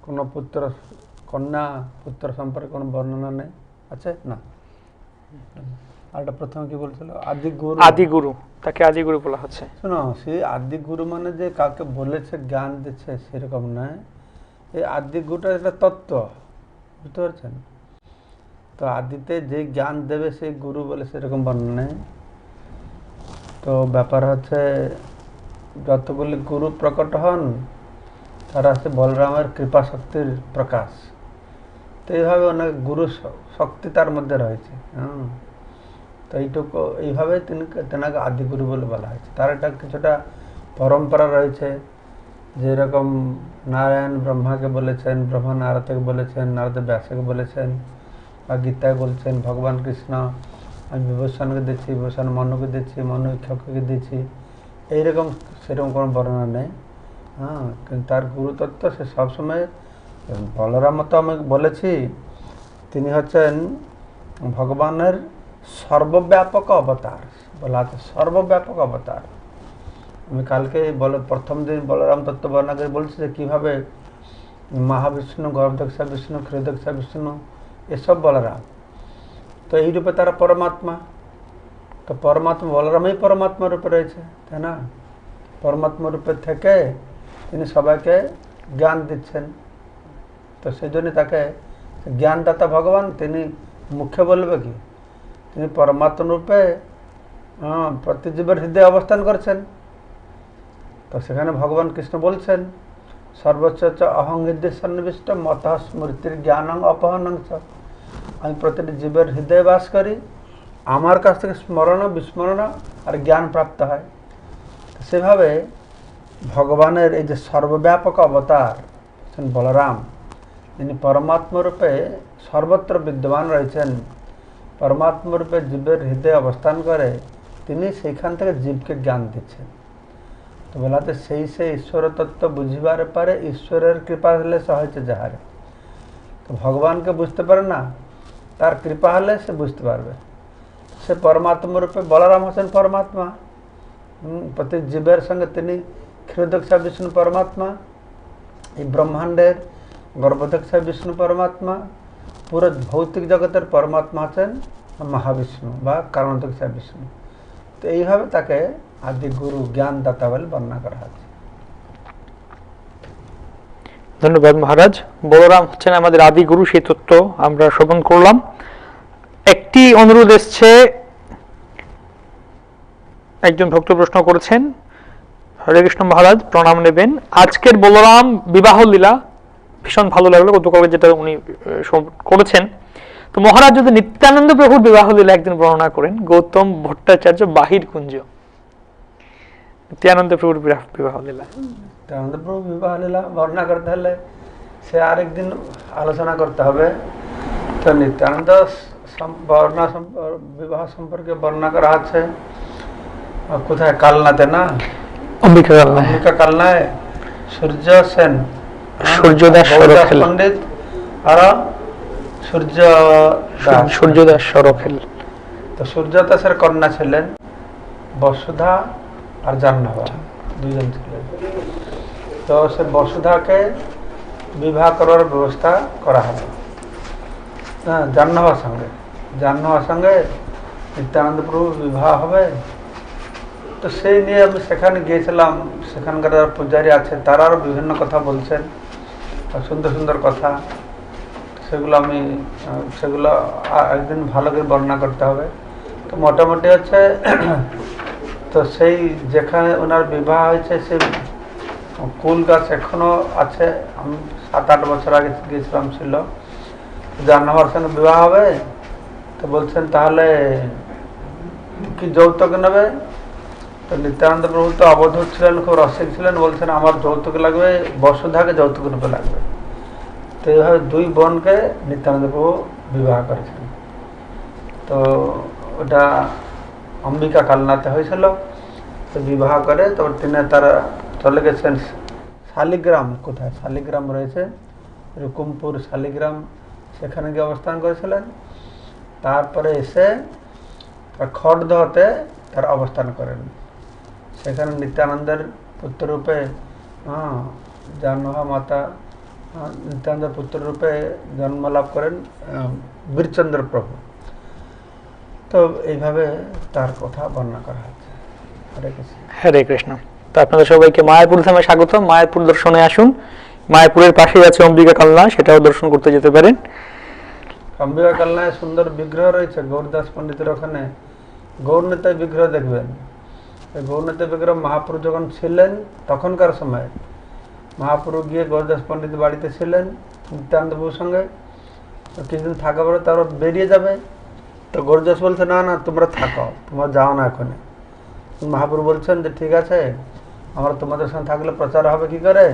কোনো পুত্র কন্যা পুত্র সম্পর্কে কোনো বর্ণনা নেই আছে না। আর এটা প্রথমে কি বলছিল আদিগুরু, আদিগুরু, তাকে আদিগুরু বলা হচ্ছে। শোনো, সেই আদিগুরু মানে যে কাউকে বলেছে জ্ঞান দিচ্ছে সেরকম নয়। এই আদিগুরুটা একটা তত্ত্ব, বুঝতে পারছেন? তো আদিতে যে জ্ঞান দেবে সেই গুরু বলে সেরকম বর্ণনা নেই। তো ব্যাপার হচ্ছে যতগুলি গুরু প্রকট হন তারা হচ্ছে বলরামের কৃপা শক্তির প্রকাশ। তো এইভাবে অনেক গুরু শক্তি তার মধ্যে রয়েছে। তো এইটুকু এইভাবে তেনাকে আদিগুরু বলে বলা হয়েছে। তার একটা কিছুটা পরম্পরা রয়েছে, যেরকম নারায়ণ ব্রহ্মাকে বলেছেন, ব্রহ্মা নারদকে বলেছেন, নারদ ব্যাসকে বলেছেন, বা গীতায় বলছেন ভগবান কৃষ্ণ আমি বিভূষণকে দিচ্ছি, বিভূষণ মনুকে দিচ্ছি, মনু ইক্ষককে দিচ্ছি। এইরকম সেরকম কোনো বর্ণনা নেই। কিন্তু তার গুরুতত্ত্ব সে সবসময় বলরাম তো আমি বলেছি তিনি হচ্ছেন ভগবানের সর্বব্যাপক অবতার, বলা আছে সর্বব্যাপক অবতার। আমি কালকে প্রথম দিন বলরাম তত্ত্ব বর্ণনা করে বলছি যে কীভাবে মহাবিষ্ণু, গর্ভদক্ষা বিষ্ণু, ক্ষীরদক্ষা বিষ্ণু এসব বলরাম। তো এই রূপে তারা পরমাত্মা। তো পরমাত্মা বলরামই পরমাত্মা রূপে রয়েছে, তাই না? পরমাত্মা রূপে থেকে তিনি সবাইকে জ্ঞান দিচ্ছেন। তো সেই জন্য তাকে জ্ঞানদাতা ভগবান। তিনি মুখ্য বলবে কি, তিনি পরমাত্মা রূপে প্রতি জীবের হৃদয়ে অবস্থান করছেন। তো সেখানে ভগবান কৃষ্ণ বলছেন সর্বোচ্চ অহং হৃদয় সন্নিবিষ্ট মত স্মৃতির জ্ঞানং অপহরণং চ। আমি প্রতিটি জীবের হৃদয়ে বাস করি, আমার কাছ থেকে স্মরণ বিস্মরণ আর জ্ঞান প্রাপ্ত হয়। সেভাবে ভগবানের এই যে সর্বব্যাপক অবতার বলরাম, যিনি পরমাত্মা রূপে সর্বত্র বিদ্যমান রয়েছেন, পরমাত্মা রূপে জীবের হৃদয়ে অবস্থান করে, তিনি সেইখান থেকে জীবকে জ্ঞান দিচ্ছেন। তো বলাতে সেই ঈশ্বর তত্ত্ব বুঝিবার পারে ঈশ্বরের কৃপা হলে সহজে যাহারে। তো ভগবানকে বুঝতে পারে না, তার কৃপা হলে সে বুঝতে পারবে। সে পরমাত্মা রূপে বলরাম হচ্ছেন পরমাত্মা। প্রতি জীবের সঙ্গে তিনি ক্ষীরদক্ষা বিষ্ণু পরমাত্মা, এই ব্রহ্মাণ্ডের গর্ভদক্ষা বিষ্ণু পরমাত্মা, পুরো ভৌতিক জগতের পরমাত্মা হচ্ছেন মহাবিষ্ণু বা কারণদক্ষা বিষ্ণু। তো এইভাবে তাকে আদি গুরু জ্ঞানদাতা বলে বর্ণনা করা হচ্ছে। ধন্যবাদ মহারাজ। বলরাম হচ্ছেন আমাদের আদি গুরু, সেই তত্ত্ব আমরা শ্রবণ করলাম। একটি অনুরোধ এসছে, একজন ভক্ত প্রশ্ন করেছেন, হরে কৃষ্ণ মহারাজ প্রণাম নেবেন, আজকের বলরাম বিবাহ লীলা ভীষণ ভালো লাগলো, গতকাল যেটা উনি করেছেন। তো মহারাজ যদি নিত্যানন্দ প্রভুর বিবাহ লীলা একদিন বর্ণনা করেন, গৌতম ভট্টাচার্য বাহির কুঞ্জ, নিত্যানন্দ প্রভুর বিবাহ লীলা। নিত্যানন্দ প্রভু বিবাহ লীলা বর্ণনা করতে হলে সে আরেকদিন আলোচনা করতে হবে। তো নিত্যানন্দ বিবাহ সম্পর্কে বর্ণনা করা আছে কোথায়? কালনাতে না? অম্বিকা কালনায় সূর্য সেন, সূর্যদাস পণ্ডিত আর সূর্যদাস সরখেল। তো সূর্যদাসের কন্যা ছিলেন বসুধা আর জাহ্নবা, দুইজন ছিলেন। তো সে বসুধাকে বিবাহ করার ব্যবস্থা করা হবে জাহ্নবার সঙ্গে নিত্যানন্দ প্রভু বিবাহ হবে। তো সেই নিয়ে আমি সেখানে গিয়েছিলাম, সেখানকার যারা পূজারী আছে তারাও বিভিন্ন কথা বলছেন, সুন্দর সুন্দর কথা। সেগুলো একদিন ভালো করে বর্ণনা করতে হবে। তো মোটামুটি হচ্ছে, তো সেই যেখানে ওনার বিবাহ হয়েছে সেই কুল গাছ এখনো আছে। আমি 7-8 বছর আগে গিয়েছিলাম, ছিল। জাহ্নবার সঙ্গে বিবাহ হবে। তো বলছেন তাহলে কি যৌতুক নেবে? তো নিত্যানন্দ প্রভু তো অবধূত ছিলেন, খুব রসিক ছিলেন, বলছেন আমার যৌতুক লাগবে, বসুধাকে যৌতুক রূপে লাগবে। তো এইভাবে দুই বোনকে নিত্যানন্দ প্রভু বিবাহ করেছেন। তো ওটা অম্বিকা কালনাতে হয়েছিল। তো বিবাহ করে তারপর তারা চলে গেছেন শালিগ্রাম। কোথায় শালিগ্রাম রয়েছে? রুকুমপুর শালিগ্রাম, সেখানে গিয়ে অবস্থান করেছিলেন। তারপরে এসে খড়দহতে তারা অবস্থান করেন। সেখানে নিত্যানন্দের পুত্ররূপে জাহ্নবা মাতা নিত্যানন্দ পুত্র রূপে জন্ম লাভ করেন বীরচন্দ্র প্রভু। তো এইভাবে তার কথা বর্ণনা করা হচ্ছে। হরে কৃষ্ণ। হরে কৃষ্ণ। তো আপনাদের সবাইকে মায়াপুর ধামে স্বাগত। মায়াপুর দর্শনে আসুন। মায়াপুরের পাশেই আছে অম্বিকা কালনা, সেটাও দর্শন করতে যেতে পারেন। অম্বিকা কালনায় সুন্দর বিগ্রহ রয়েছে গৌরদাস পণ্ডিতের ওখানে। গৌরনেতায় বিগ্রহ দেখবেন। এই গৌরনেতায় বিগ্রহ মহাপুরু যখন ছিলেন তখনকার সময় মহাপুরু গিয়ে গৌরদাস পণ্ডিত বাড়িতে ছিলেন নিত্যানন্দবাবুর সঙ্গে। কিছুদিন থাকা পরে তারপর বেরিয়ে যাবে। তো গৌরদাস বলছে, না না তোমরা থাকো, তোমরা যাও না এখনই। মহাপুরু বলছেন যে ঠিক আছে, আমরা তোমাদের সঙ্গে থাকলে প্রচার হবে কি করে,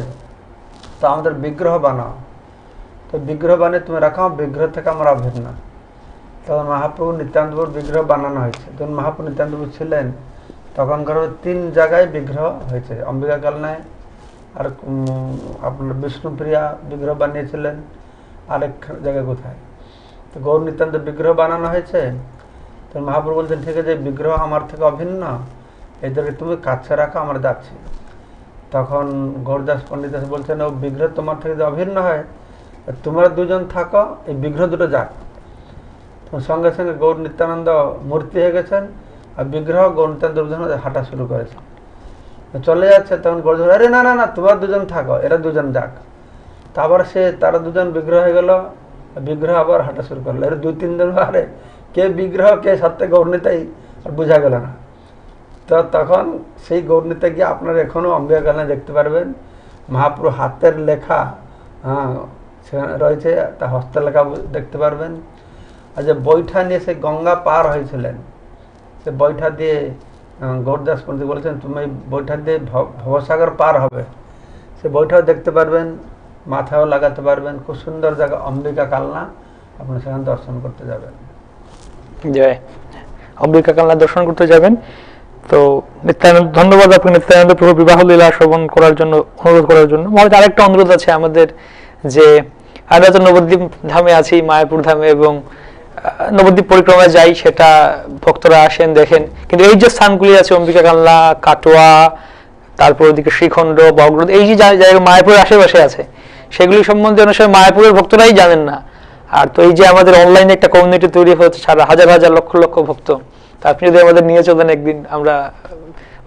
তো আমাদের বিগ্রহ বানাও। তো বিগ্রহ বানিয়ে তুমি রাখো, বিগ্রহ থেকে আমরা অভিন্ন। তখন মহাপ্রভু নিত্যানন্দবাবুর বিগ্রহ বানানো হয়েছে। যখন মহাপ্রভু নিত্যানন্দবাবু ছিলেন তখনকার 3 জায়গায় বিগ্রহ হয়েছে। অম্বিকা কালনায়, আর আপনার বিষ্ণুপ্রিয়া বিগ্রহ বানিয়েছিলেন আরেক জায়গায় কোথায়। তো গৌর নিত্যান্ত বিগ্রহ বানানো হয়েছে। তো মহাপ্রভু বলছেন ঠিক আছে, বিগ্রহ আমার থেকে অভিন্ন, এদেরকে তুমি কাছে রাখো, আমরা যাচ্ছি। তখন গৌরদাস পণ্ডিত বলছেন, ও বিগ্রহ তোমার থেকে যদি অভিন্ন হয়, তোমরা দুজন থাকো, এই বিগ্রহ দুটো যাক। সঙ্গে সঙ্গে গৌর নিত্যানন্দ মূর্তি হয়ে গেছেন, আর বিগ্রহ গৌর নিত্যানন্দ হাঁটা শুরু করেছেন। চলে যাচ্ছে, তখন গৌর, আরে না না না তোমরা দুজন থাকো, এরা দুজন যাক। তারপর তারা দুজন বিগ্রহ হয়ে গেল, বিগ্রহ আবার হাঁটা শুরু করলো। এর 2-3 দিন আরে কে বিগ্রহ কে সত্যি গৌরনীতাই আর বোঝা গেল না। তো তখন সেই গৌরনীতা গিয়ে আপনারা এখনও অম্বিকা কালনায় দেখতে পারবেন। মহাপ্রভু হাতের লেখা সেখানে রয়েছে, তা হস্তলেখা দেখতে পারবেন। আর যে বৈঠা নিয়ে সে গঙ্গা পার হয়েছিলেন, সে বৈঠা দিয়ে গৌরদাস পণ্ডিত বলেছেন তুমি এই বৈঠা দিয়ে ভবসাগর পার হবে, সে বৈঠাও দেখতে পারবেন, মাথাও লাগাতে পারবেন। খুব সুন্দর জায়গা অম্বিকা কালনা, আপনি সেখানে দর্শন করতে যাবেন। জয়। অম্বিকা কালনা দর্শন করতে যাবেন। তো নিত্যানন্দ, ধন্যবাদ আপনি নিত্যানন্দ প্রভু বিবাহ লীলা শ্রবণ করার জন্য, অনুরোধ করার জন্য। মহারাজ আরেকটা অনুরোধ আছে আমাদের, যে আমরা তো নবদ্বীপ ধামে আছি, মায়াপুর ধামে, এবং নবদ্বীপ পরিক্রমায় যাই, সেটা ভক্তরা আসেন দেখেন। কিন্তু এই যে স্থানগুলি আছে অম্বিকা কালনা, কাটোয়া, তারপর ওদিকে শ্রীখণ্ড, বগ্রদ, এই যে জায়গা মায়াপুরের আশেপাশে আছে, সেগুলি সম্বন্ধে অনেক সময় মায়াপুরের ভক্তরাই জানেন না। আর তো এই যে আমাদের অনলাইনে একটা কমিউনিটি তৈরি হচ্ছে, সারা হাজার হাজার লক্ষ লক্ষ ভক্ত, তা আপনি যদি আমাদের নিয়ে চলেন একদিন, আমরা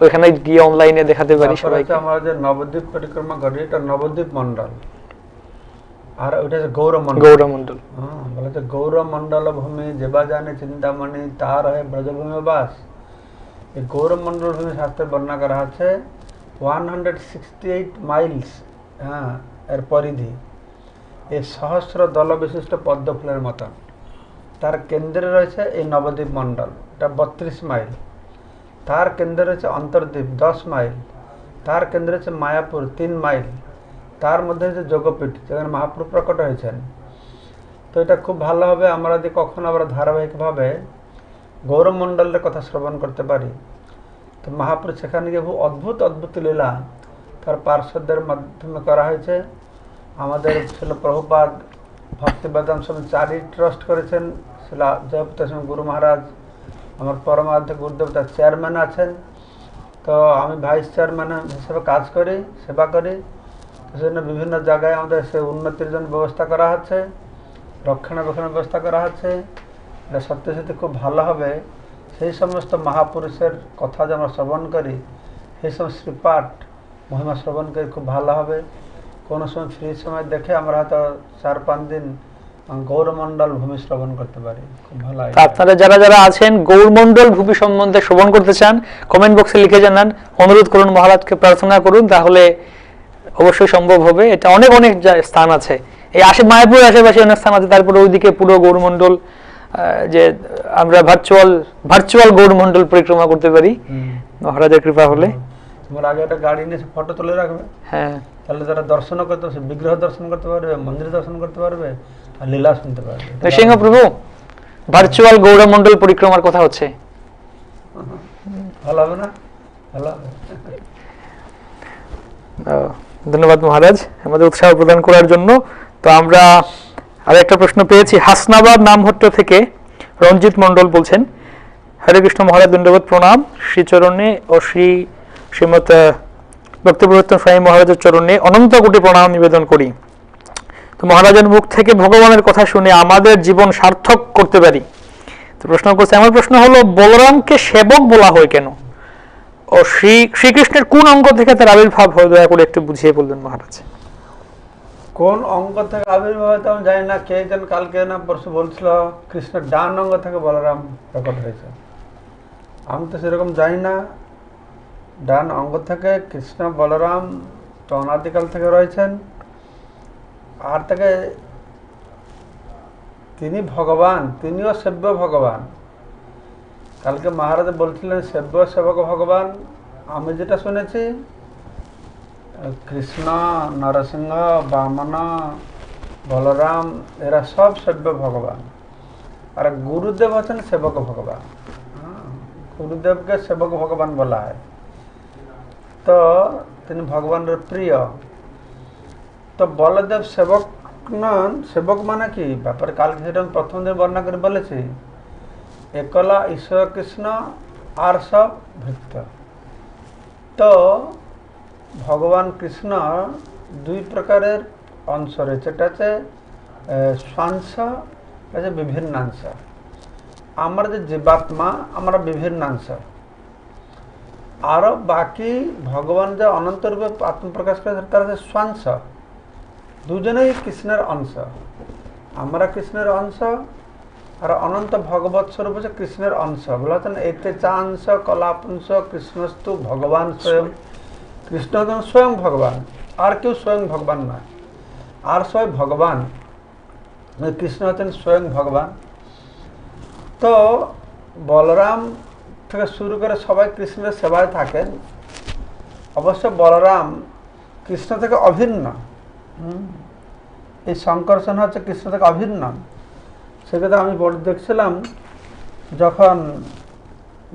ওইখানে গিয়ে অনলাইনে দেখাতে পারি সবাইকে। আমরা যে নবদ্বীপ পরিক্রমা করি, এটা নবদ্বীপ মন্ডল, আর ওইটা হচ্ছে গৌরমন্ডল। গৌরমন্ডল, হ্যাঁ, বলে যে গৌরমন্ডল ভূমি যেবা জানে চিন্তামণি, তার হয় ব্রজভূমি বাস। এই গৌরমন্ডল ভূমি শাস্ত্রে বর্ণনা করা আছে 168 মাইলস, হ্যাঁ, এর পরিধি। এই সহস্র দল বিশিষ্ট পদ্ম ফুলের মতন। তার কেন্দ্রে রয়েছে এই নবদ্বীপ মন্ডল, এটা 32 মাইল। তার কেন্দ্রে রয়েছে অন্তর্দ্বীপ 10 মাইল। তার কেন্দ্রে রয়েছে মায়াপুর 3 মাইল। তার মধ্যে হচ্ছে যোগপীঠ, যেখানে মহাপ্রভু প্রকট হয়েছেন। তো এটা খুব ভালো হবে আমরা যদি কখনো আমরা ধারাবাহিকভাবে গৌরমণ্ডলের কথা শ্রবণ করতে পারি। তো মহাপ্রভু সেখানে গিয়ে বহু অদ্ভুত অদ্ভুত লীলা তার পার্শ্বদের মাধ্যমে করা হয়েছে। আমাদের ছিল প্রভুপাদ ভক্তি বেদান্ত স্বামী 4ই ট্রাস্ট করেছেন, শিলা জয়প্রকাশ গুরু মহারাজ আমার পরমার্থ গুরুদেব, তার চেয়ারম্যান আছেন। তো আমি ভাইস চেয়ারম্যান হিসেবে কাজ করি, সেবা করি। সেজন্য বিভিন্ন জায়গায় আমাদের সে উন্নতির জন্য ব্যবস্থা করা হচ্ছে, রক্ষণাবেক্ষণের ব্যবস্থা করা হচ্ছে। এটা সত্যি সত্যি খুব ভালো হবে। সেই সমস্ত মহাপুরুষের কথা যে আমরা শ্রবণ করি, সেই সমস্ত শ্রীপাঠ মহিমা শ্রবণ করি, খুব ভালো হবে। কোনো সময় ফ্রি সময় দেখে আমরা হয়তো 4-5 দিন গৌরমন্ডল ভূমি শ্রবণ করতে পারি, খুব ভালো। আপনারা যারা যারা আছেন গৌরমন্ডল ভূমি সম্বন্ধে শ্রবণ করতে চান, কমেন্ট বক্সে লিখে জানান, অনুরোধ করুন, মহারাজকে প্রার্থনা করুন, তাহলে অবশ্যই সম্ভব হবে। এটা অনেক অনেক স্থান আছে, এই মায়াপুরের আশেপাশে অনেক স্থান আছে। তারপরে ওইদিকে পুরো গৌরমন্ডল, যে আমরা ভার্চুয়াল গৌরমন্ডল পরিক্রমা করতে পারি মহারাজের কৃপা হলে। তোমার আগে একটা গাড়ি নিয়ে ফটো তুলে রাখবে, হ্যাঁ, তাহলে তারা দর্শনও করতে পারবে, বিগ্রহ দর্শন করতে পারবে, মন্দির দর্শন করতে পারবে, আর লীলা শুনতে পারবে। নৃসিংহ প্রভু ভার্চুয়াল গৌরমন্ডল পরিক্রমার কথা হচ্ছে, ভালো হবে না? ভালো হবে। ধন্যবাদ মহারাজ আমাদের উৎসাহ প্রদান করার জন্য। তো আমরা আরেকটা প্রশ্ন পেয়েছি হাসনাবাদ নামহট্ট থেকে রঞ্জিত মণ্ডল বলছেন, হরে কৃষ্ণ মহারাজ, দণ্ডবোধ প্রণাম। শ্রীচরণে ও শ্রীমৎ ভক্তিপ্রবর্তন স্বামী মহারাজের চরণে অনন্ত কোটি প্রণাম নিবেদন করি। তো মহারাজের মুখ থেকে ভগবানের কথা শুনে আমাদের জীবন সার্থক করতে পারি। তো প্রশ্ন করছে, আমার প্রশ্ন হলো বলরামকে সেবক বলা হয় কেন, ও শ্রীকৃষ্ণের কোন অঙ্গ থেকে তার আবির্ভাব হয়, দয়া করে একটু বুঝিয়ে বলবেন মহারাজ। কোন অঙ্গ থেকে আবির্ভাব হয়তো আমি জানি না, কে যেন কালকে না পরশু বলছিল কৃষ্ণের ডান অঙ্গ থেকে বলরাম প্রকট হয়েছে। আমি তো সেরকম জানি না। ডান অঙ্গ থেকে কৃষ্ণ বলরাম তো অনাদিকাল থেকে রয়েছেন, আর থেকে তিনি ভগবান, তিনিও সেব্য ভগবান। কালকে মহারাজ বলছিলেন সেব্য সেবক ভগবান। আমি যেটা শুনেছি কৃষ্ণ, নরসিংহ, বামন, বলরাম এরা সব সেব্য ভগবান, আর গুরুদেব হচ্ছেন সেবক ভগবান। গুরুদেবকে সেবক ভগবান বলা হয়। তো তিনি ভগবানের প্রিয়। তো বলদেব সেবক নন। সেবক মানে কি ব্যাপারে কালকে সেটা আমি প্রথম দিন বর্ণনা করে বলেছি, একলা ঈশ্বর কৃষ্ণ আর সব ভৃত্য। তো ভগবান কৃষ্ণ দুই প্রকারের অংশ রয়েছে, এটা হচ্ছে স্বাংশ, এটা হচ্ছে বিভিন্নাংশ। আমরা যে জীবাত্মা, আমরা বিভিন্নাংশ। আরও বাকি ভগবান যে অনন্ত রূপে আত্মপ্রকাশ করে তার হচ্ছে স্বাংশ। দুজনেই কৃষ্ণের অংশ। আমরা কৃষ্ণের অংশ, আর অনন্ত ভগবৎ স্বরূপ হচ্ছে কৃষ্ণের অংশ। বলা হচ্ছেন এতে চাংশ কলাপুংস কৃষ্ণস্তু ভগবান স্বয়ং। কৃষ্ণ স্বয়ং ভগবান, আর কেউ স্বয়ং ভগবান নয়। আর সবাই ভগবান, কৃষ্ণ হচ্ছেন স্বয়ং ভগবান। তো বলরাম থেকে শুরু করে সবাই কৃষ্ণের সেবায় থাকেন। অবশ্য বলরাম কৃষ্ণ থেকে অভিন্ন। এই সংকর্ষণ হচ্ছে কৃষ্ণ থেকে অভিন্ন। সেক্ষেত্রে আমি দেখছিলাম যখন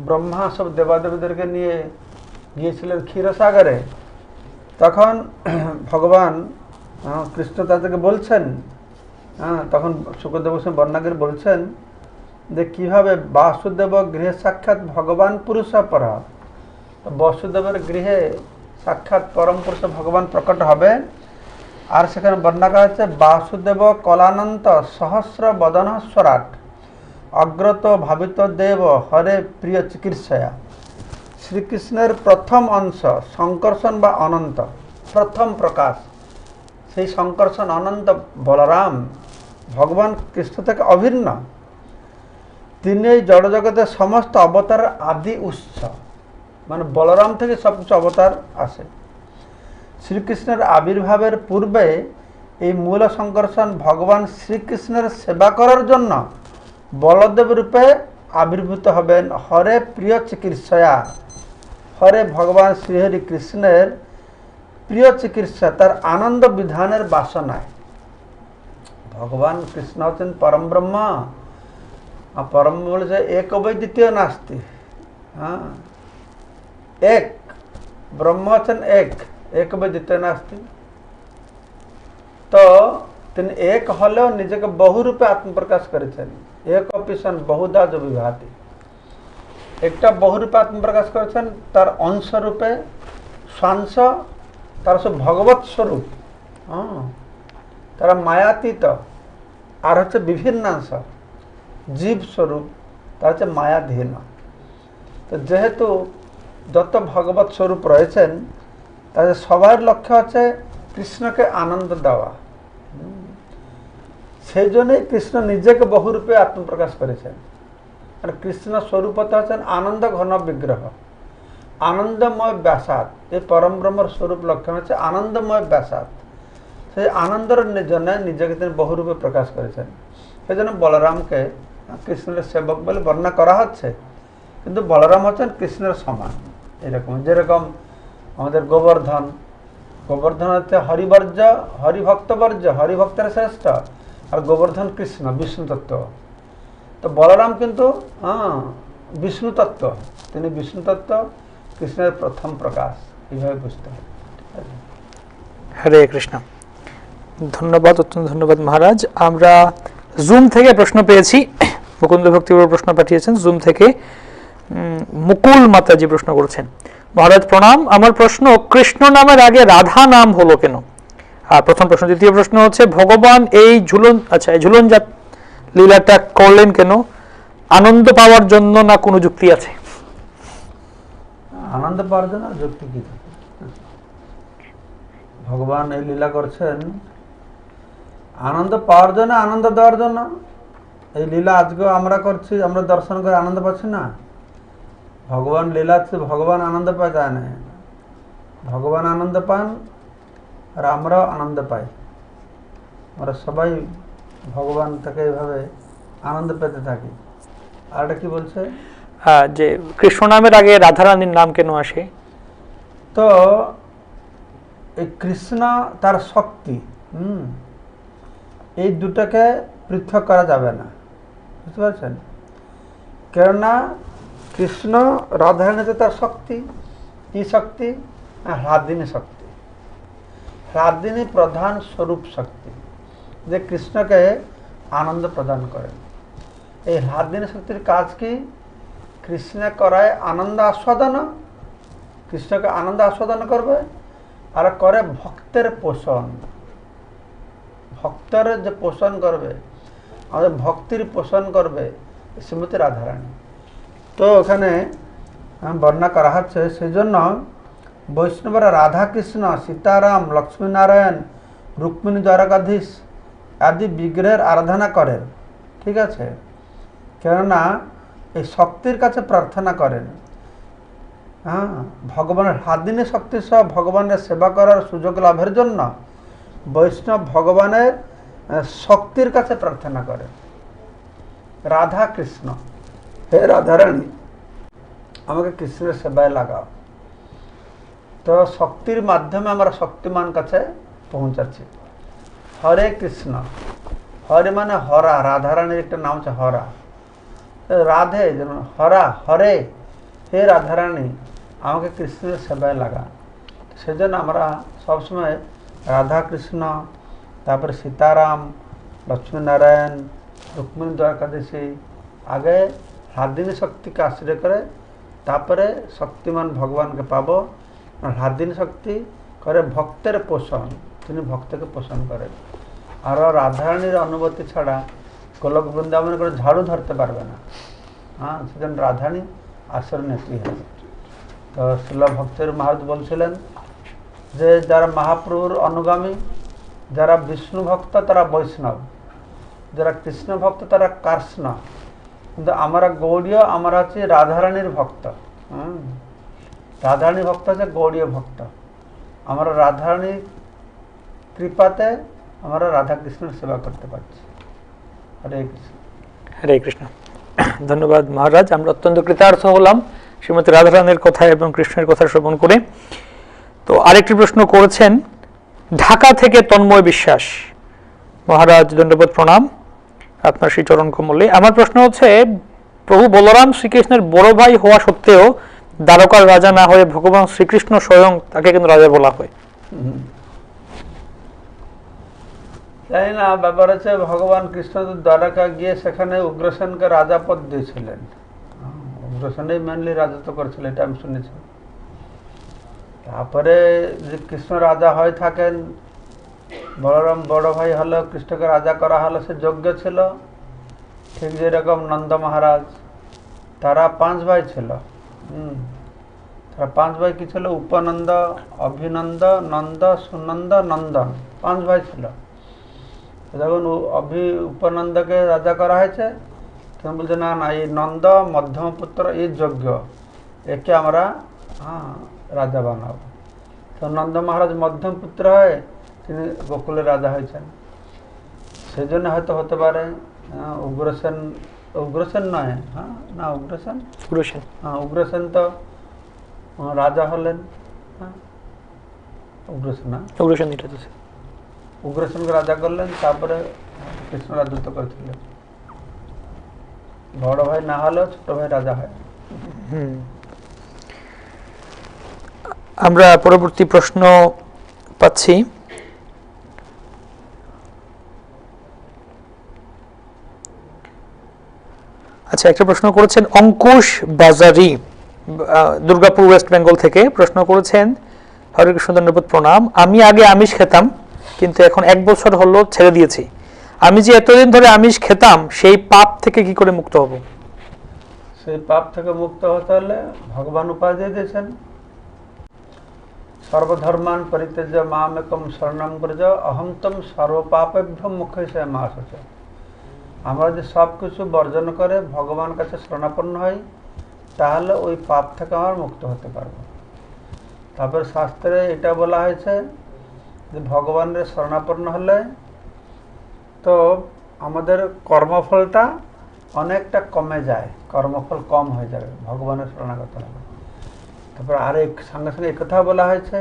ব্রহ্মা সব দেবাদেবীদেরকে নিয়ে গিয়েছিলেন ক্ষীরসাগরে, তখন ভগবান কৃষ্ণ তাদেরকে বলছেন, তখন শুকদেব বর্ণনা করে বলছেন যে কীভাবে বাসুদেব গৃহে সাক্ষাৎ ভগবান পুরুষ পর। বসুদেবের গৃহে সাক্ষাৎ পরম পুরুষ ভগবান প্রকট হবে। আর সেখানে বর্ণনা করা হচ্ছে বাসুদেব কলানন্ত সহস্র বদন স্বরাট অগ্রত ভাবিত দেব হরে প্রিয় চিকিৎসয়া। শ্রীকৃষ্ণের প্রথম অংশ সংকর্ষণ বা অনন্ত, প্রথম প্রকাশ। সেই সংকর্ষণ অনন্ত বলরাম ভগবান কৃষ্ণ থেকে অভিন্ন। তিনি এই জড়জগতের সমস্ত অবতারের আদি উৎস, মানে বলরাম থেকে সব কিছু অবতার আসে। শ্রীকৃষ্ণের আবির্ভাবের পূর্বে এই মূল সংকর্ষণ ভগবান শ্রীকৃষ্ণের সেবা করার জন্য বলদেব রূপে আবির্ভূত হবেন হরে প্রিয় চিকিৎসয়া। হরে ভগবান শ্রীহরি কৃষ্ণের প্রিয় চিকিৎসা, তার আনন্দ বিধানের বাসনায়। ভগবান কৃষ্ণ হচ্ছেন পরম ব্রহ্ম। পরম বলেছে এক অবৈ দ্বিতীয় নাস্তি। এক ব্রহ্ম হচ্ছেন এক, এক অবৈ দ্বিতীয় নাস্তি। তো তিনি এক হলেও নিজেকে বহুরূপে আত্মপ্রকাশ করেছেন। এক অপিসন বহুধা যে বিভাতি। একটা বহুরূপে আত্মপ্রকাশ করেছেন, তার অংশ রূপে স্বাংশ, তার সব ভগবৎ স্বরূপ। তারা মায়াতীত, আর হচ্ছে বিভিন্নাংশ জীব স্বরূপ, তার হচ্ছে মায়াধীন। তো যেহেতু যত ভগবৎ স্বরূপ রয়েছেন, তাদের সবার লক্ষ্য হচ্ছে কৃষ্ণকে আনন্দ দেওয়া। সেই জন্যই কৃষ্ণ নিজেকে বহুরূপে আত্মপ্রকাশ করেছেন। আর কৃষ্ণ স্বরূপত হচ্ছেন আনন্দ ঘন বিগ্রহ, আনন্দময় ব্যাসাদ। এই পরম ব্রহ্মর স্বরূপ লক্ষণ হচ্ছে আনন্দময় ব্যাসাদ। সেই আনন্দের জন্য নিজেকে তিনি বহুরূপে প্রকাশ করেছেন। সেই জন্য বলরামকে কৃষ্ণের সেবক বলে বর্ণনা করা হচ্ছে। কিন্তু বলরাম হচ্ছেন কৃষ্ণের সমান। এরকম যেরকম আমাদের গোবর্ধন, গোবর্ধন হচ্ছে হরিবর্জ্য, হরিভক্তবর্জ্য, হরিভক্তের শ্রেষ্ঠ। আর গোবর্ধন কৃষ্ণ, বিষ্ণু তত্ত্ব। তো বলরাম কিন্তু বিষ্ণু তত্ত্ব, তিনি বিষ্ণু তত্ত্ব, কৃষ্ণের প্রথম প্রকাশ। এইভাবে বুঝতে হবে। হরে কৃষ্ণ। ধন্যবাদ, অত্যন্ত ধন্যবাদ মহারাজ। আমরা জুম থেকে প্রশ্ন পেয়েছি। মুকুন্দ ভক্তি প্রশ্ন পাঠিয়েছেন জুম থেকে। মুকুল মাতাজি প্রশ্ন করেছেন, মহারাজ প্রণাম, আমার প্রশ্ন, কৃষ্ণ নামের আগে রাধা নাম হলো কেন? প্রথম প্রশ্ন। দ্বিতীয় প্রশ্ন হচ্ছে ভগবান এই ঝুলন জাত লীলাটা করলেন কেন? আনন্দ পাওয়ার জন্য না কোনো যুক্তি আছে? আনন্দ পাওয়ার জন্য যুক্তি কি? ভগবান এই লীলা করছেন আনন্দ পাওয়ার জন্য, আনন্দ দেওয়ার জন্য। এই লীলা আজকেও আমরা করছি, আমরা দর্শন করে আনন্দ পাচ্ছি না। ভগবান লীলাতে ভগবান আনন্দ পায় যায় না, ভগবান আনন্দ পান আর আমরাও আনন্দ পাই। আমরা সবাই ভগবান থেকে এইভাবে আনন্দ পেতে থাকি। আর এটা কি বলছে? যে কৃষ্ণ নামের আগে রাধারানীর নাম কেন আসে? তো এই কৃষ্ণ তার শক্তি, এই দুটাকে পৃথক করা যাবে না, বুঝতে পারছেন? কেননা কৃষ্ণ রাধারানীতে তার শক্তি, কি শক্তি? হ্লাদিনী শক্তি। হ্লাদিনী প্রধান স্বরূপ শক্তি, যে কৃষ্ণকে আনন্দ প্রদান করে। এই হ্লাদিনী শক্তির কাজ কি? কৃষ্ণ করায় আনন্দ আস্বাদন, কৃষ্ণকে আনন্দ আস্বাদন করবে, আর করে ভক্তের পোষণ। ভক্তের যে পোষণ করবে, আমাদের ভক্তির পোষণ করবে শ্রীমতী রাধারানী। তো ওখানে বর্ণনা করা হচ্ছে, সেই জন্য বৈষ্ণবরা রাধাকৃষ্ণ, সীতারাম, লক্ষ্মীনারায়ণ, রুক্মিণী দ্বারকাধীশ আদি বিগ্রহের আরাধনা করেন। ঠিক আছে? কেননা এই শক্তির কাছে প্রার্থনা করেন। ভগবানের হাদিনী শক্তি সহ ভগবানের সেবা করার সুযোগ লাভের জন্য বৈষ্ণব ভগবানের শক্তির কাছে প্রার্থনা করেন। রাধা কৃষ্ণ, হে রাধারানী আমাকে কৃষ্ণের সেবায় লাগাও। তো শক্তির মাধ্যমে আমরা শক্তিমান কাছে পৌঁছাচ্ছি। হরে কৃষ্ণ, হরে মানে হরা, রাধারানীর একটা নাম হচ্ছে হরা। রাধে যেমন হরা, হরে, হে রাধারানী আমাকে কৃষ্ণের সেবায় লাগা। সেজন্য আমরা সবসময় রাধা কৃষ্ণ, তারপরে সীতারাম, লক্ষ্মীনারায়ণ, রুক্মিণী দ্বারকাধীশী, আগে হ্লাদিনী শক্তিকে আশ্রয় করে তারপরে শক্তিমান ভগবানকে পাবো। হ্লাদিনী শক্তি করে ভক্তের পোষণ, তিনি ভক্তকে পোষণ করেন। আর রাধারানীর অনুমতি ছাড়া গোলক বৃন্দাবনে করে ঝাড়ু ধরতে পারবে না। সেজন্য রাধারানী আশ্রয় নিতেই হবে। তো শিল ভক্তের মহারাজ বলছিলেন যে যারা মহাপ্রভুর অনুগামী, যারা বিষ্ণু ভক্ত তারা বৈষ্ণব, যারা কৃষ্ণ ভক্ত তারা কৃষ্ণ। কিন্তু আমরা গৌড়ীয়, আমরা হচ্ছে রাধারানীর ভক্ত। রাধারানী ভক্ত হচ্ছে গৌড়ীয় ভক্ত। আমরা রাধারানীর কৃপাতে আমরা রাধা কৃষ্ণের সেবা করতে পারছি। হরে কৃষ্ণ। হরে কৃষ্ণ। ধন্যবাদ মহারাজ, আমরা অত্যন্ত কৃতার্থ হলাম শ্রীমতী রাধারানীর কথা এবং কৃষ্ণের কথা শ্রবণ করে। তো আরেকটি প্রশ্ন করেছেন ঢাকা থেকে তন্ময় বিশ্বাস। মহারাজ ধন্যবাদ, প্রণাম আপনার শ্রী চরণ কমলে। আমার প্রশ্ন হচ্ছে, প্রভু বলরাম শ্রীকৃষ্ণের বড় ভাই হওয়া সত্ত্বেও দ্বারকার রাজা না হয়ে ভগবান শ্রীকৃষ্ণ স্বয়ং তাকে কিন্তু রাজা বলা হয়। তাই না? ব্যাপার হচ্ছে ভগবান কৃষ্ণ দ্বারকা গিয়ে সেখানে উগ্রসেনকে রাজা পদ দিয়েছিলেন। উগ্রসেনই মেনলি রাজত্ব করেছিল, এটা আমি শুনেছি। তারপরে যে কৃষ্ণ রাজা হয়ে থাকেন, বলরাম বড় ভাই হলো, কৃষ্ণকে রাজা করা হলো, সে যোগ্য ছিল। ঠিক যেরকম নন্দ মহারাজ, তারা 5 ভাই ছিল। তারা 5 ভাই কি ছিল? উপনন্দ, অভিনন্দ, নন্দ, সুনন্দ, নন্দন, 5 ভাই ছিল। যখন উপনন্দকে রাজা করা হয়েছে তখন বলছে না না, এই নন্দ মধ্যম পুত্র এই যোগ্য, একে আমরা রাজা বানাবো। তো নন্দ মহারাজ মধ্যম পুত্র হয়ে তিনি গোকুলের রাজা হয়েছেন। সেই জন্য হয়তো হতে পারে উগ্রসেন, উগ্রসেন নয়, না উগ্রসেন, উগ্রসেন তো রাজা হলেন। উগ্রসেন না, উগ্রসেনকে রাজা করলেন, তারপরে কৃষ্ণ রাজত্ব করেছিলেন। বড় ভাই না হলেও ছোট ভাই রাজা হয়। আমরা পরবর্তী প্রশ্ন পাচ্ছি। আচ্ছা, একটা প্রশ্ন করেছেন অঙ্কুশ বাজারি, দুর্গাপুর ওয়েস্ট বেঙ্গল থেকে প্রশ্ন করেছেন, হরে কৃষ্ণ ধন্যবাদ, প্রণাম। আমি আগে আমিষ খেতাম, কিন্তু এখন 1 বছর হলো ছেড়ে দিয়েছি, আমি যে এতদিন ধরে আমিষ খেতাম সেই পাপ থেকে কি করে মুক্ত হব? সেই পাপ থেকে মুক্ত হতে হলে ভগবান উপায় দিয়ে দিয়েছেন, সর্বধর্মান পরিত্যজ্য মামেকম শরণম ব্রজ অহম তম সর্বপাপেভ্য মুখ্যসে মাসচ। আমরা যে সব কিছু বর্জন করে ভগবান কাছে শরণাপন্ন হই, তাহলে ওই পাপ থেকে আমরা মুক্ত হতে পারবো। তারপর শাস্ত্রে এটা বলা হয়েছে যে ভগবানের শরণাপন্ন হলে তো আমাদের কর্মফলটা অনেকটা কমে যায়, কর্মফল কম হয়ে যাবে ভগবানের শরণাগত হবে। তারপর আরেক সঙ্গে সঙ্গে একথা বলা হয়েছে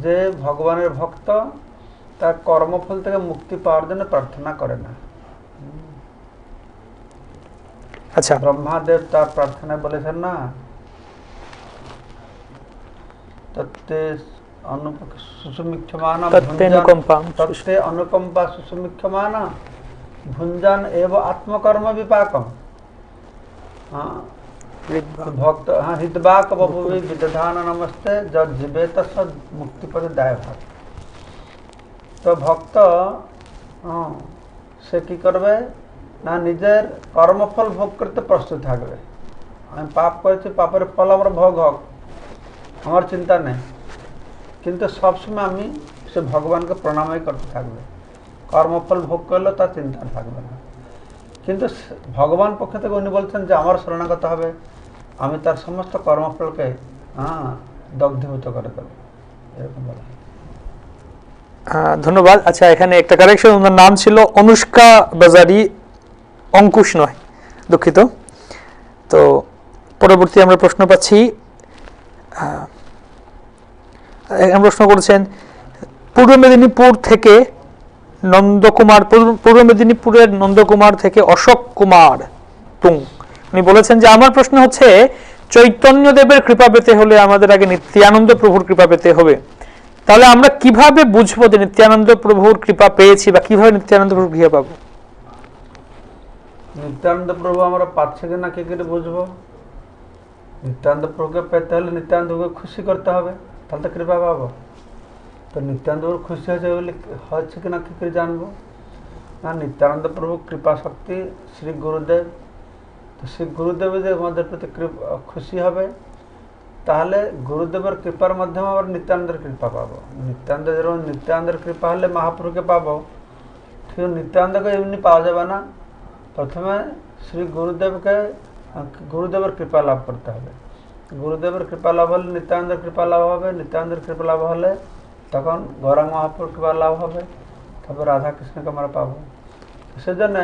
যে ভগবানের ভক্ত তার কর্মফল থেকে মুক্তি পাওয়ার জন্য প্রার্থনা করে না। আচ্ছা, ব্রহ্মাদেব তার প্রার্থনায় বলেছেন না, তত্তে সুসুমিক্ষমানা তত্তে অনুকম্পা সুসুমিক্ষমানা ভুঞ্জান এব আত্মকর্ম বিপাকম। ভক্ত হৃদবাক বভুবি বিদধান নমস্তে যদ জীবেত সদ মুক্তিপদে দায়ভাগ। তো ভক্ত সে কি করবে না, নিজের কর্মফল ভোগ করতে প্রস্তুত থাকবে। আমি পাপ করেছি, পাপের ফল আমার ভোগ হোক, আমার চিন্তা নেই, কিন্তু সবসময় আমি সে ভগবানকে প্রণামই করতে থাকবে। কর্মফল ভোগ করলেও তার চিন্তা থাকবে না। কিন্তু ভগবান পক্ষ থেকে উনি বলছেন যে আমার শরণাগত হবে, আমি তার সমস্ত কর্মফলকে দগ্ধীভূত করে দেবো, এরকম বলা। ধন্যবাদ। আচ্ছা, এখানে একটা কারেকশন, ওনার নাম ছিল অনুষ্কা বাজারি, অঙ্কুশ নয়, দুঃখিত। তো পরবর্তী আমরা প্রশ্ন পাচ্ছি, প্রশ্ন করেছেন পূর্ব মেদিনীপুর থেকে নন্দকুমার, পূর্ব মেদিনীপুরের নন্দকুমার থেকে অশোক কুমার তুং। উনি বলেছেন যে আমার প্রশ্ন হচ্ছে চৈতন্যদেবের কৃপা পেতে হলে আমাদের আগে নিত্যানন্দ প্রভুর কৃপা পেতে হবে, তাহলে আমরা কিভাবে বুঝবো যে নিত্যানন্দ প্রভুর কৃপা পেয়েছি, বা কিভাবে নিত্যানন্দ প্রভুর কৃপা পাবো? নিত্যানন্দ প্রভু আমরা পাচ্ছে কিনা কি করে বুঝবো? নিত্যানন্দ প্রভুকে পেতে হলে নিত্যানন্দ প্রভুকে খুশি করতে হবে, তাহলে তো কৃপা পাবো। তো নিত্যানন্দ প্রভু খুশি হয়েছে বলে হচ্ছে কিনা কি করে জানবো? না, নিত্যানন্দ প্রভু কৃপা শক্তি শ্রী গুরুদেব, তো শ্রী গুরুদেব যে আমাদের প্রতি খুশি হবে, তাহলে গুরুদেবের কৃপার মাধ্যমে আবার নিত্যানন্দের কৃপা পাবো। নিত্যানন্দ যেরকম নিত্যানন্দের কৃপা হলে মহাপ্রভুকে পাবো, ঠিক নিত্যানন্দকে এমনি পাওয়া যাবে না, প্রথমে শ্রী গুরুদেবের কৃপা লাভ করতে হবে। গুরুদেবের কৃপা লাভ হলে নিত্যানন্দের কৃপা লাভ হবে, নিত্যানন্দের কৃপা লাভ হলে তখন গৌরাঙ্গ মহাপ্রভুর কৃপা লাভ হবে, তবে রাধা কৃষ্ণকে আমরা পাবো। সেজন্য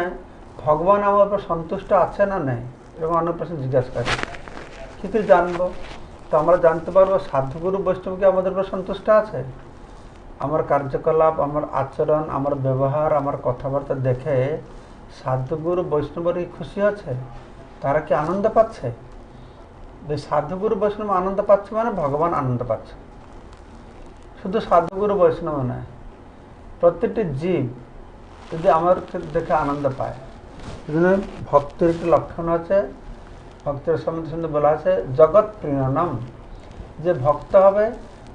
ভগবান আমার উপর সন্তুষ্ট আছে না নেই, এরকম অনেক প্রশ্ন জিজ্ঞাসা করে, কি করে জানবো? তো আমরা জানতে পারবো সাধুগুরু বৈষ্ণবকে আমাদের উপর সন্তুষ্ট আছে। আমার কার্যকলাপ, আমার আচরণ, আমার ব্যবহার, আমার কথাবার্তা দেখে সাধুগুরু বৈষ্ণবের খুশি আছে, তারা কি আনন্দ পাচ্ছে? যে সাধুগুরু বৈষ্ণব আনন্দ পাচ্ছে মানে ভগবান আনন্দ পাচ্ছে। শুধু সাধুগুরু বৈষ্ণব নয়, প্রত্যেকটি জীব যদি আমার দেখে আনন্দ পায়। ভক্তের একটি লক্ষণ আছে, ভক্তের সম্বন্ধে বলা আছে জগৎ প্রিয়নম, যে ভক্ত হবে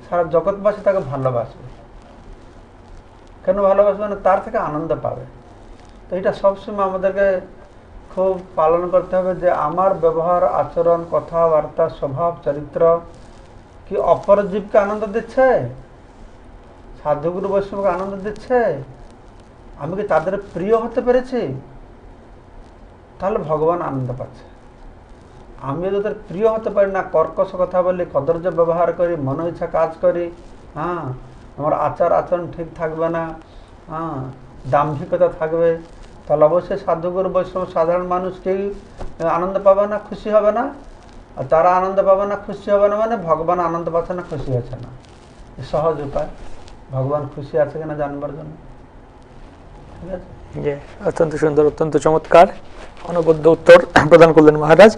সারা জগৎবাসী তাকে ভালোবাসবে। কেন ভালোবাসবে? মানে তার থেকে আনন্দ পাবে। তো এটা সবসময় আমাদেরকে খুব পালন করতে হবে যে আমার ব্যবহার, আচরণ, কথাবার্তা, স্বভাব, চরিত্র কি অপর জীবকে আনন্দ দিচ্ছে, সাধুগুরু বৈষ্ণবকে আনন্দ দিচ্ছে, আমি কি তাদের প্রিয় হতে পেরেছি, তাহলে ভগবান আনন্দ পাচ্ছে। আমি তাদের প্রিয় হতে পারি না, কর্কশ কথা বলি, কদর্য ব্যবহার করি, মন ইচ্ছা কাজ করি, আমার আচরণ ঠিক থাকবে না, দাম্ভিকতা থাকবে, তাহলে অবশ্যই সাধুগুরু বৈষ্ণব সাধারণ মানুষ কেউ আনন্দ পাবে না, খুশি হবে না। আর তারা আনন্দ পাবে না, খুশি হবে না, মানে ভগবান আনন্দ পাচ্ছে না, খুশি হচ্ছে না। সহজ উপায় ভগবান খুশি আছে কিনা জানবার জন্য। ঠিক আছে, অত্যন্ত সুন্দর, অত্যন্ত চমৎকার অনবদ্য উত্তর প্রদান করলেন মহারাজ।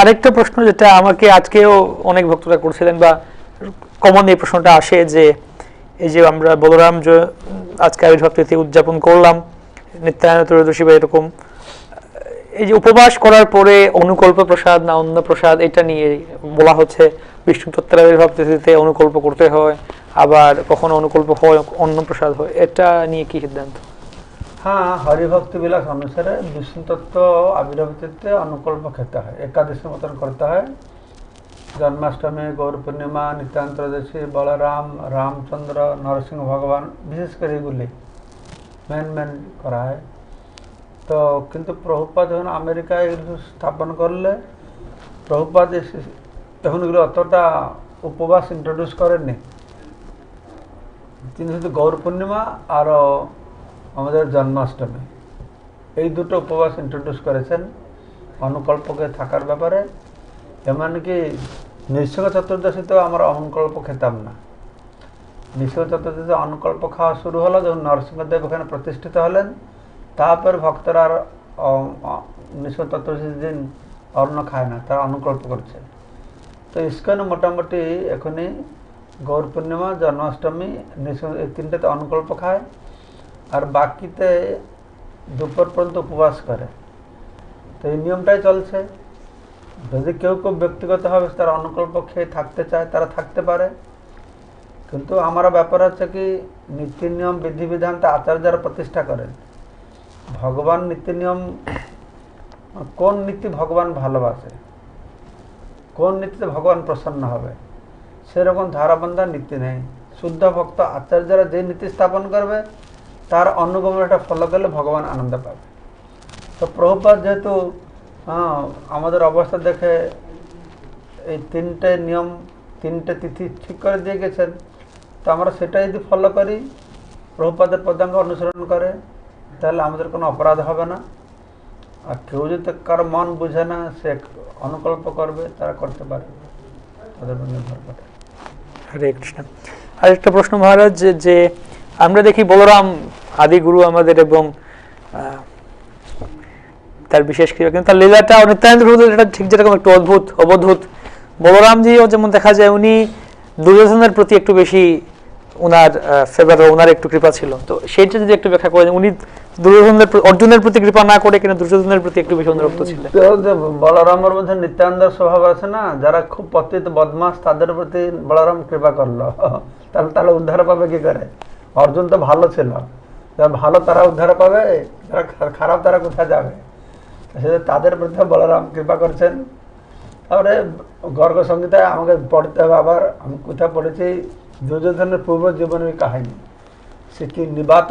আরেকটা প্রশ্ন যেটা আমাকে আজকেও অনেক ভক্তরা করছিলেন, বা কমন এই প্রশ্নটা আসে, যে এই যে আমরা বলরাম আজকে আবির্ভাব তিথি উদযাপন করলাম, নিত্যানন্দ ত্রয়োদশী বা এরকম, এই যে উপবাস করার পরে অনুকল্প প্রসাদ না অন্য প্রসাদ, এটা নিয়ে বলা হচ্ছে বিষ্ণু তত্ত্বের আবির্ভাব তিথিতে অনুকল্প করতে হয়, আবার কখনো অনুকল্প হয় অন্নপ্রসাদ হয়, এটা নিয়ে কি সিদ্ধান্ত? হ্যাঁ, হরিভক্তি বিলাস অনুসারে বিষ্ণু তত্ত্ব আবির্ভাব তিথিতে অনুকল্প খেতে হয়, একাদশী মতন করতে হয়। জন্মাষ্টমী, গৌর পূর্ণিমা, নিত্যান্ত ত্রয়োদশী, বলরাম, রামচন্দ্র, নরসিংহ ভগবান, বিশেষ করে এগুলি মেন করা হয়। তো কিন্তু প্রভুপাদ যখন আমেরিকায় এগুলো স্থাপন করলে, প্রভুপাদ তখন এগুলো অতটা উপবাস ইন্ট্রোডিউস করেননি। তিনি শুধু গৌর পূর্ণিমা আর আমাদের জন্মাষ্টমী এই দুটো উপবাস ইন্ট্রোডিউস করেছেন অনুকল্পকে থাকার ব্যাপারে। এমনকি নৃসিংহ চতুর্দশীতেও আমরা অনুকল্প খেতাম না। নৃসিংহ চতুর্দশীতে অনুকল্প খাওয়া শুরু হলো যখন নরসিংহদেব এখানে প্রতিষ্ঠিত হলেন, তারপর ভক্তরা আর নৃসিংহ চতুর্দশীর দিন অন্ন খায় না, তারা অনুকল্প করছে। তো ইস্কনে মোটামুটি এখনই গৌর পূর্ণিমা, জন্মাষ্টমী, নৃসিংহ এই তিনটেতে অনুকল্প খায়, আর বাকিতে দুপুর পর্যন্ত উপবাস করে। তো এই নিয়মটাই চলছে। যদি কেউ ব্যক্তিগতভাবে তারা অনুকল্প খেয়ে থাকতে চায়, তারা থাকতে পারে। কিন্তু আমার ব্যাপার হচ্ছে কি, নীতি নিয়ম বিধিবিধান তা আচার্যরা প্রতিষ্ঠা করেন। ভগবান নীতি নিয়ম, কোন নীতি ভগবান ভালোবাসে, কোন নীতিতে ভগবান প্রসন্ন হবে, সেরকম ধারাবন্ধা নীতি নেই। শুদ্ধ ভক্ত আচার্যরা যে নীতি স্থাপন করবে তার অনুগমন একটা ফলো করলে ভগবান আনন্দ পাবে। তো প্রভুপাদ যেহেতু আমাদের অবস্থা দেখে এই তিনটে নিয়ম, তিনটে তিথি ঠিক করে দিয়ে গেছেন, তো আমরা সেটা যদি ফলো করি, প্রভুপাদের পদাঙ্ক অনুসরণ করে, তাহলে আমাদের কোনো অপরাধ হবে না। আর কেউ যদি কারো মন বুঝে না, সে অনুকল্প করবে, তারা করতে পারে, তাদের উপর নির্ভর করে। হরে কৃষ্ণ। আরেকটা প্রশ্ন মহারাজ, যে আমরা দেখি বলরাম আদি গুরু আমাদের, এবং তার বিশেষ ক্রিয়া, কিন্তু তার লীলাটা নিত্যানন্দ প্রভুদের এটা ঠিক যেরকম একটু অবধূত। বলরামজিও যেমন দেখা যায় উনি দুর্যোধনের প্রতি একটু বেশি উনার ফেভার, ওনার একটু কৃপা ছিল। তো সেইটা যদি একটু ব্যাখ্যা করেন, উনি অর্জুনের প্রতি কৃপা না করে কিনা দুর্যোধনের প্রতি একটু বেশি অনুরক্ত ছিলেন। বলরামের মধ্যে নিত্যানন্দের স্বভাব আছে না, যারা খুব পতিত বদমাস তাদের প্রতি বলরাম কৃপা করলো, তাহলে উদ্ধার পাবে কি করে? অর্জুন তো ভালো ছিল, যারা ভালো তারা উদ্ধার পাবে, যারা খারাপ তারা কোথায় যাবে? তাদের প্রতি বলরাম কৃপা করছেন। তারপরে গর্গ সংহিতায় আমাকে পড়তে হবে, আবার আমি কোথায় পড়েছি দুর্যোধনের পূর্ব জীবনের কাহিনী, সে কি নিবাত